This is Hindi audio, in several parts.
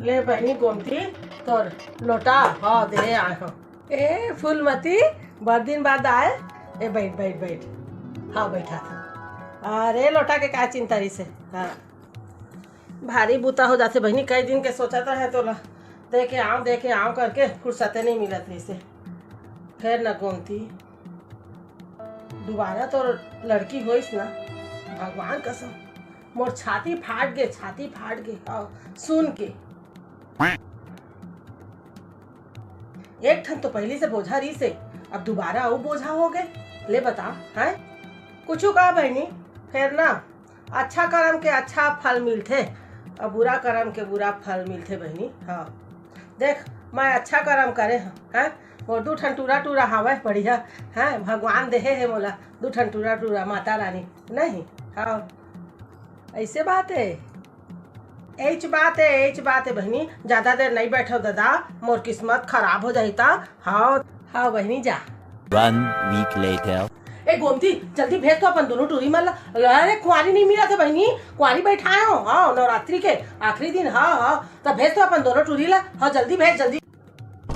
ले बहनी गोमती तोर लोटा हाँ दे आए हो। ए फूलमती बहुत दिन बाद आए। ए बैठ बैठ बैठ। हाँ बैठा था। अरे लोटा के क्या चिंता रही से। हाँ भारी बूता हो जाते बहनी, कई दिन के सोचा था है तो दे के आऊँ करके फुर्सते नहीं मिलत रही से। फिर न गोमती दोबारा तो लड़की होइस ना, भगवान कसम मोर छाती फाट गे हाँ सुन के। एक ठन तो पहले से बोझा रही से, अब दोबारा वो बोझा हो गए। ले बता है कुछ कहा बहनी। फिर ना अच्छा कर्म के अच्छा फल मिलते और बुरा कर्म के बुरा फल मिलते बहनी। हाँ देख मैं अच्छा कर्म करे हैं और दू ठन टूरा हवा बढ़िया है, भगवान देहे है मोला दू ठन टूरा माता रानी नहीं। हाँ ऐसे बात है, एच बात है बहनी। ज्यादा देर नहीं बैठो दादा, मोर किस्मत खराब हो जाता। हाँ हाँ बहनी जा। 1 week later. ए गोमती जल्दी भेज तो अपन दोनों टूरी माला। अरे कुंवारी नहीं मिला था बहनी, कुंवारी बैठाए हो। हाँ नवरात्रि के आखिरी दिन। हाँ तब भेज तो अपन दोनों टूरी ला। हाँ जल्दी भेज जल्दी।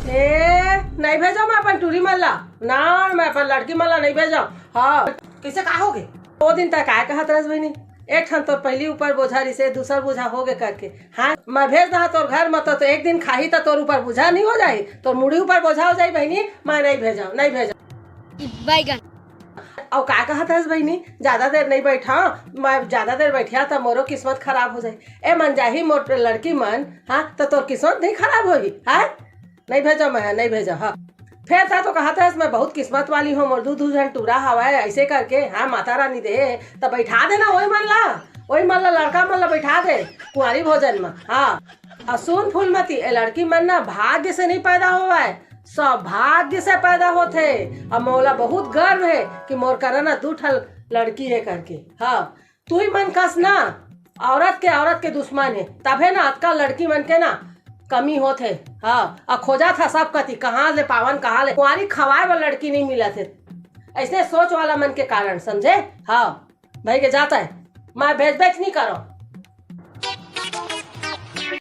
ए नहीं भेजा मैं अपन टूरी माला ना, मैं अपन लड़की माला नहीं भेजा। हाँ कैसे कहा होगे 2 दिन तक आए कहा तरस बहनी। एक ठन तो पहली ऊपर बोझा रही से, दूसर बोझा हो गए करके। हाँ मैं भेज रहा तोर घर मत तो एक दिन खाही तो तोर ऊपर बोझा नहीं हो जाए, तोर मुड़ी ऊपर बोझा हो जाए बहनी। मैं नहीं भेजा बैगन। और का कहा था बहनी ज्यादा देर नहीं बैठा, मैं ज्यादा देर बैठिया तो मोरो किस्मत खराब हो जाए। ए मन जाही मोर लड़की मन। हाँ तो तोर किस्मत नहीं खराब होगी। हाँ नहीं भेजा मैं नहीं भेजा। हाँ फिर था तो कहा था मैं बहुत किस्मत वाली हूँ, मोर दू जन टूरा हवा ऐसे करके। हाँ माता रानी दे तो बैठा देना वही मन ला लड़का मन ला बैठा दे कुंवारी भोजन में। हाँ और सुन फूलमती ए लड़की मन ना भाग्य से नहीं पैदा हुआ है, सौभाग्य से पैदा होते। अब मोला बहुत गर्व है कि मोर करा ना 2 ठल लड़की है करके। हाँ तू ही मन कस ना औरत के दुश्मन है, तबे ना आजकल लड़की मन के ना कमी होते। हाँ और खोजा था सब कति कहाँ ले पावन कहाँ ले कुंवारी खवाए वाला लड़की नहीं मिला थे, ऐसे सोच वाला मन के कारण समझे। हाँ भाई के जाता है मैं भेज नहीं करो।